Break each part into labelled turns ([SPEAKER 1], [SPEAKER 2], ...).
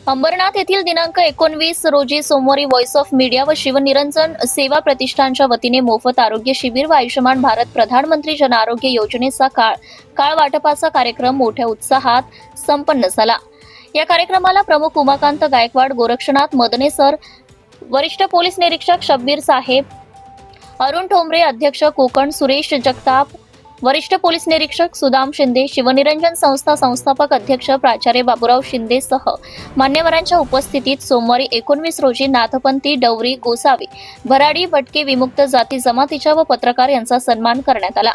[SPEAKER 1] अंबरनाथ येथील दिनांक 19 रोजी सोमवारी व्हॉइस ऑफ मीडिया व शिवनिरंजन सेवा प्रतिष्ठानच्या वतीने मोफत आरोग्य शिबिर व आयुष्यमान भारत प्रधानमंत्री जन आरोग्य योजनेचा काळ वाटपाचा कार्यक्रम मोठ्या उत्साहात संपन्न झाला। या कार्यक्रमाला प्रमुख उमाकांत गायकवाड, गोरक्षनाथ मदने सर, वरिष्ठ पोलीस निरीक्षक शब्बीर साहेब, अरुण ठोंबरे अध्यक्ष कोकण, सुरेश जगताप वरिष्ठ पोलीस निरीक्षक सुदाम शिंदे, शिवनिरंजन संस्था संस्थापक अध्यक्ष प्राचार्य बाबूराव शिंदे सह मान्यवरांच्या उपस्थितीत सोमवारी 19 रोजी नाथपंथी डवरी गोसावी भराडी भटके विमुक्त जाती जमातीच्या व पत्रकार यांचा सन्मान करण्यात आला।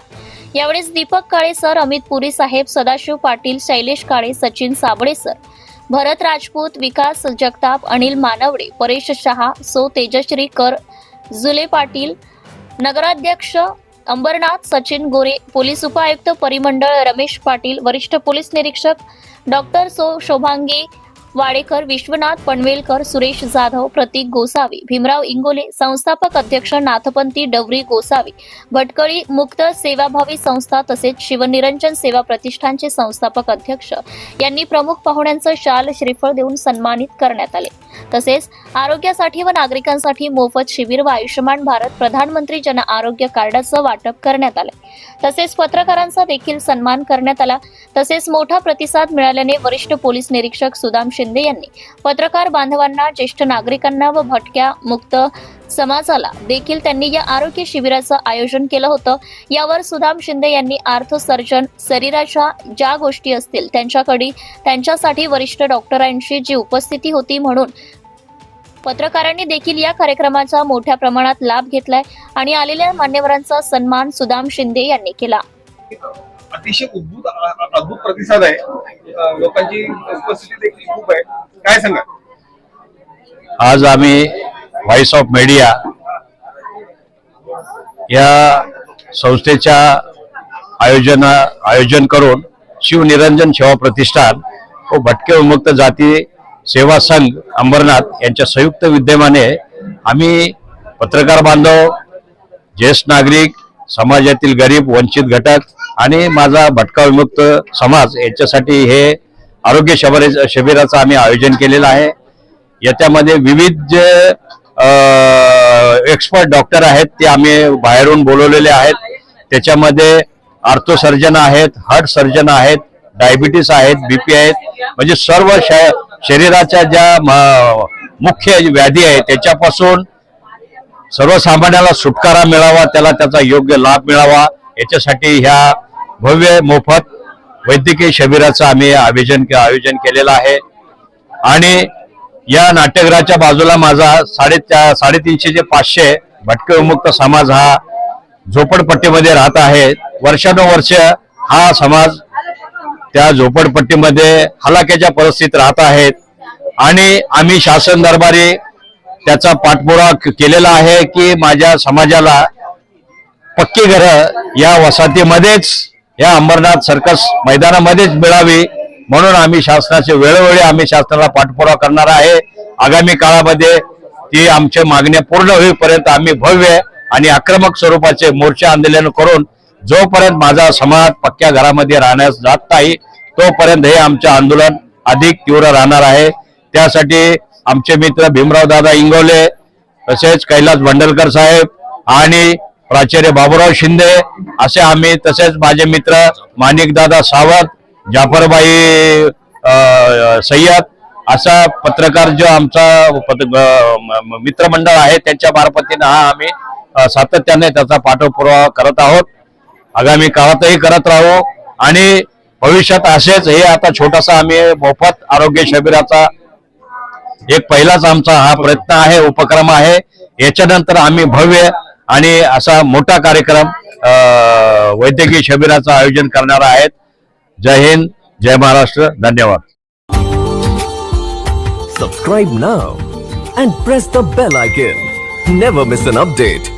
[SPEAKER 1] यावेळी दीपक काळे सर, अमित पुरी साहेब, सदाशिव पाटील, शैलेश काळे, सचिन साबळे सर, भरत राजपूत, विकास जगताप, अनिल मानवडे, परेश शहा, सो तेजश्री कर, जुले पाटील, नगराध्यक्ष अंबरनाथ सचिन गोरे, पोलीस उपायुक्त परिमंडळ रमेश पाटील, वरिष्ठ पोलीस निरीक्षक डॉक्टर शोभांगी वाडेकर, विश्वनाथ पनवेलकर, सुरेश जाधव, प्रतीक गोसावी, भीमराव इंगोले, संस्थापक अध्यक्ष नाथपंथी डवरी गोसावी भटकळी मुक्त सेवाभावी संस्था तसेच शिवनिरंजन सेवा प्रतिष्ठानचे संस्थापक अध्यक्ष यांनी प्रमुख पाहुण्यांचं शाल श्रीफळ देऊन सन्मानित करण्यात आले। तसेच आरोग्यासाठी व नागरिकांसाठी मोफत शिबिर व आयुष्यमान भारत प्रधानमंत्री जन आरोग्य कार्डाचं वाटप करण्यात आले। तसेच पत्रकारांचा देखील सन्मान करण्यात आला। तसेच मोठा प्रतिसाद मिळाल्याने वरिष्ठ पोलीस निरीक्षक सुदाम शिंदे यांनी पत्रकार बांधवांना, ज्येष्ठ नागरिकांना व भटक्या मुक्त समाजाला देखील त्यांनी या आरोग्य शिबिराचं आयोजन केलं होतं। यावर सुदाम शिंदे यांनी सर्जन शरीराच्या ज्या गोष्टी असतील त्यांच्यासाठी वरिष्ठ डॉक्टरांची जी उपस्थिती होती म्हणून पत्रकारांनी देखील या कार्यक्रमाचा मोठ्या प्रमाणात लाभ घेतलाय आणि आलेल्या मान्यवरांचा सन्मान सुदाम शिंदे यांनी केला।
[SPEAKER 2] अतिशय अद्भुत प्रतिसाद आहे, लोकांची उपस्थिती देखील खूप आहे, काय सांगा?
[SPEAKER 3] आज आम्ही व्हॉइस ऑफ मीडिया या संस्थेच्या आयोजन करून शिवनिरंजन सेवा प्रतिष्ठान व भटके विमुक्त जाती सेवा संघ अंबरनाथ यांच्या संयुक्त विद्यमाने आम्ही पत्रकार बांधव, ज्येष्ठ नागरिक, समाजातील गरीब वंचित घटक आणि माझा भटका विमुक्त समाज यांच्यासाठी हे आरोग्य शिबिराचं आम्ही आयोजन केलेलं आहे। याच्यामध्ये विविध जे एक्सपर्ट डॉक्टर आहेत ते आम्ही बाहेरून बोलवलेले आहेत। त्याच्यामध्ये आर्थो सर्जन आहेत, हार्ट सर्जन आहेत, डायबिटीस आहेत, बीपी आहेत, म्हणजे सर्व शरीराच्या ज्या मुख्य व्याधी आहेत त्याच्यापासून सर्वसामान्याला सुटकारा मिळावा, त्याचा योग्य लाभ मिळावा याच्यासाठी ह्या भव्य मोफत वैद्यकीय शिबिराचं आम्ही आयोजन केलेलं आहे। आणि या नाट्यगृहाच्या बाजूला माझा 350 ते 500 भटके विमुक्त समाज हा झोपडपट्टीमध्ये राहत आहे। वर्षानुवर्ष हा समाज त्या झोपडपट्टीमध्ये हलाखीच्या परिस्थितीत राहत आहेत आणि आम्ही शासन दरबारी त्याचा पाठपुरावा केलेला आहे की माझ्या समाजाला पक्की घरं या वसाहतीमध्येच, या अंबरनाथ सर्कस मैदानामध्येच मिळावी, म्हणून आम्ही वेळोवेळी शासनाला पाठपुरावा करणार आहे। आगामी काळामध्ये ती आमच्या मागण्या पूर्ण होईपर्यंत आम्ही भव्य आणि आक्रमक स्वरूपाचे मोर्चा आंदोलन करून जोपर्यंत माझा समाज पक्क्या घरामध्ये राहण्यास जात नाही तोपर्यंत हे आमचे आंदोलन अधिक तीव्र राहणार आहे। त्यासाठी आमचे मित्र भीमराव दादा इंगोले, तसेच कैलास भंडलकर साहेब आणि प्राचार्य बाबूराव शिंदे असे आम्ही, तसेच माझे मित्र माणिक दादा सावंत, जाफरबाई सय्यद असा पत्रकार जो आमचा मित्रमंडळ आहे त्यांच्या मार्फतीने हा आम्ही सातत्याने त्याचा पाठपुरावा करत आहोत। आगामी काळातही करत राहू आणि भविष्यात असेच हे आता छोटासा आम्ही मोफत आरोग्य शिबिराचा एक पहिलाच आमचा हा प्रयत्न आहे, उपक्रम आहे। याच्यानंतर आम्ही भव्य आणि असा मोठा कार्यक्रम वैद्यकीय शिबिराचं आयोजन करणार आहेत। जय हिंद, जय महाराष्ट्र, धन्यवाद।
[SPEAKER 4] Subscribe now and press the bell icon. Never miss an update.